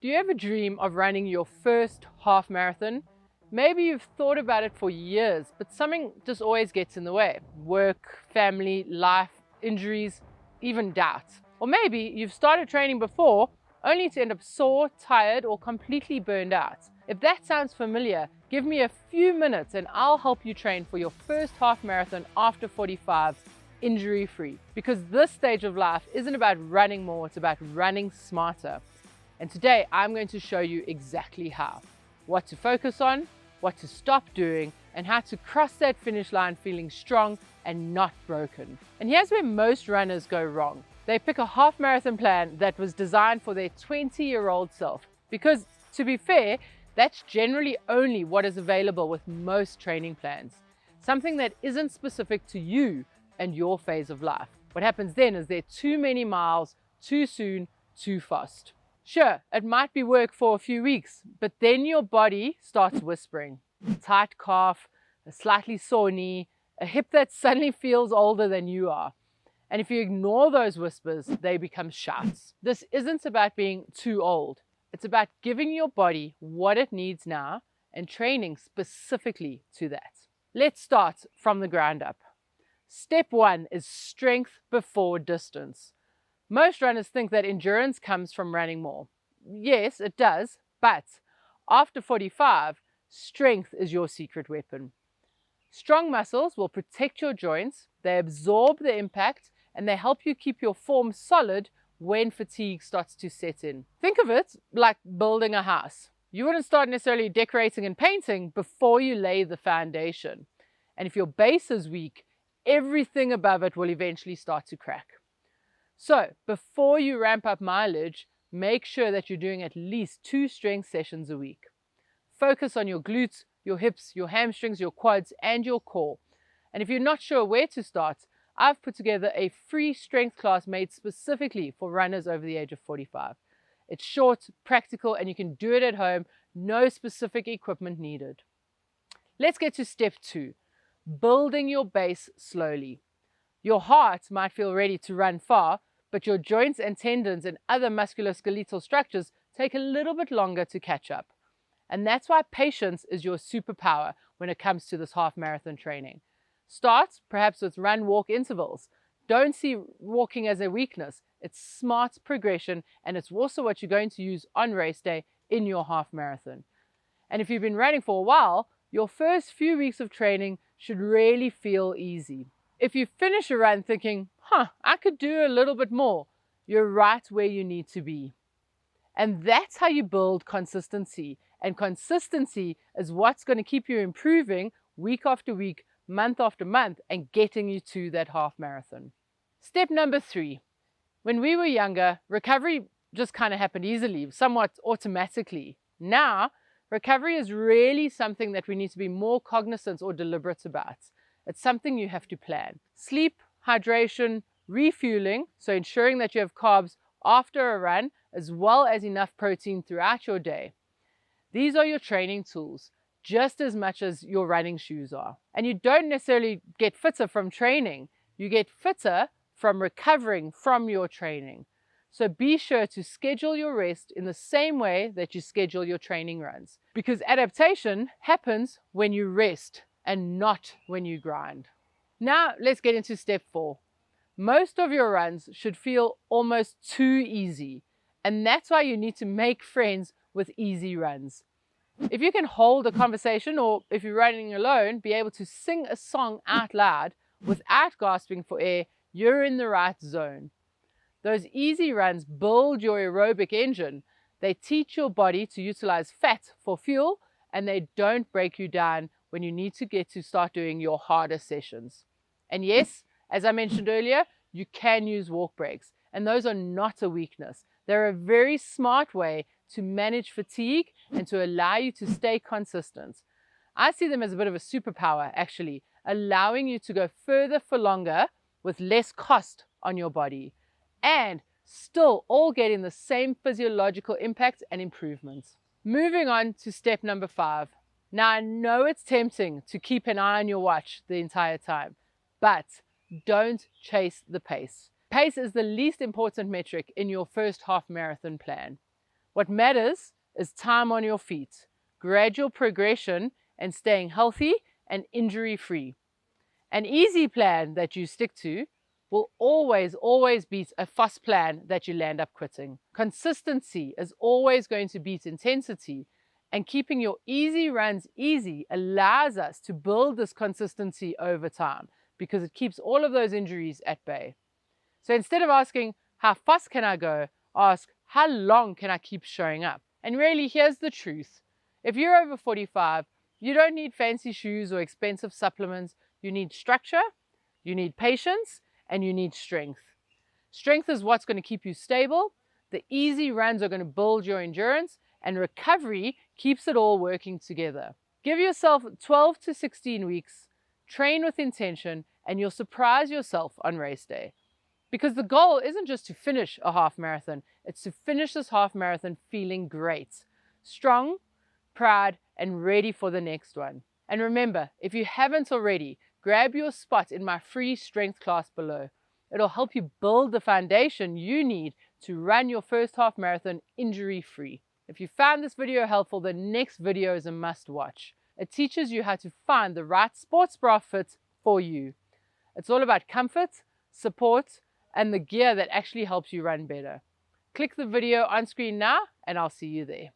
Do you ever dream of running your first half marathon? Maybe you've thought about it for years, but something just always gets in the way. Work, family, life, injuries, even doubts. Or maybe you've started training before, only to end up sore, tired, or completely burned out. If that sounds familiar, give me a few minutes and I'll help you train for your first half marathon after 45, injury-free. Because this stage of life isn't about running more, it's about running smarter. And today I'm going to show you exactly how. What to focus on, what to stop doing, and how to cross that finish line feeling strong and not broken. And here's where most runners go wrong. They pick a half marathon plan that was designed for their 20-year-old self. Because to be fair, that's generally only what is available with most training plans. Something that isn't specific to you and your phase of life. What happens then is there are too many miles, too soon, too fast. Sure, it might be work for a few weeks, but then your body starts whispering. A tight calf, a slightly sore knee, a hip that suddenly feels older than you are. And if you ignore those whispers, they become shouts. This isn't about being too old. It's about giving your body what it needs now and training specifically to that. Let's start from the ground up. Step one is strength before distance. Most runners think that endurance comes from running more. Yes, it does, but after 45, strength is your secret weapon. Strong muscles will protect your joints, they absorb the impact, and they help you keep your form solid when fatigue starts to set in. Think of it like building a house. You wouldn't start necessarily decorating and painting before you lay the foundation. And if your base is weak, everything above it will eventually start to crack. So before you ramp up mileage, make sure that you're doing at least 2 strength sessions a week. Focus on your glutes, your hips, your hamstrings, your quads, and your core. And if you're not sure where to start, I've put together a free strength class made specifically for runners over the age of 45. It's short, practical, and you can do it at home, no specific equipment needed. Let's get to step 2, building your base slowly. Your heart might feel ready to run far, but your joints and tendons and other musculoskeletal structures take a little bit longer to catch up. And that's why patience is your superpower when it comes to this half marathon training. Start perhaps with run-walk intervals. Don't see walking as a weakness. It's smart progression, and it's also what you're going to use on race day in your half marathon. And if you've been running for a while, your first few weeks of training should really feel easy. If you finish a run thinking, I could do a little bit more, you're right where you need to be. And that's how you build consistency. And consistency is what's going to keep you improving week after week, month after month, and getting you to that half marathon. Step number 3. When we were younger, recovery just kind of happened easily, somewhat automatically. Now, recovery is really something that we need to be more cognizant or deliberate about. It's something you have to plan. Sleep, hydration, refueling, so ensuring that you have carbs after a run, as well as enough protein throughout your day. These are your training tools, just as much as your running shoes are. And you don't necessarily get fitter from training. You get fitter from recovering from your training. So be sure to schedule your rest in the same way that you schedule your training runs. Because adaptation happens when you rest and not when you grind. Now let's get into step 4. Most of your runs should feel almost too easy, and that's why you need to make friends with easy runs. If you can hold a conversation, or if you're running alone, be able to sing a song out loud without gasping for air, you're in the right zone. Those easy runs build your aerobic engine. They teach your body to utilize fat for fuel, and they don't break you down when you need to get to start doing your harder sessions. And yes, as I mentioned earlier, you can use walk breaks, and those are not a weakness. They're a very smart way to manage fatigue and to allow you to stay consistent. I see them as a bit of a superpower, actually, allowing you to go further for longer with less cost on your body, and still all getting the same physiological impact and improvements. Moving on to step number 5. Now, I know it's tempting to keep an eye on your watch the entire time, but don't chase the pace. Pace is the least important metric in your first half marathon plan. What matters is time on your feet, gradual progression, and staying healthy and injury-free. An easy plan that you stick to will always beat a fuss plan that you land up quitting. Consistency is always going to beat intensity, and keeping your easy runs easy allows us to build this consistency over time because it keeps all of those injuries at bay. So instead of asking, how fast can I go? Ask, how long can I keep showing up? And really, here's the truth. If you're over 45, you don't need fancy shoes or expensive supplements. You need structure, you need patience, and you need strength. Strength is what's going to keep you stable. The easy runs are going to build your endurance, and recovery keeps it all working together. Give yourself 12 to 16 weeks, train with intention, and you'll surprise yourself on race day. Because the goal isn't just to finish a half marathon, it's to finish this half marathon feeling great, strong, proud, and ready for the next one. And remember, if you haven't already, grab your spot in my free strength class below. It'll help you build the foundation you need to run your first half marathon injury-free. If you found this video helpful, the next video is a must watch. It teaches you how to find the right sports bra fit for you. It's all about comfort, support, and the gear that actually helps you run better. Click the video on screen now, and I'll see you there.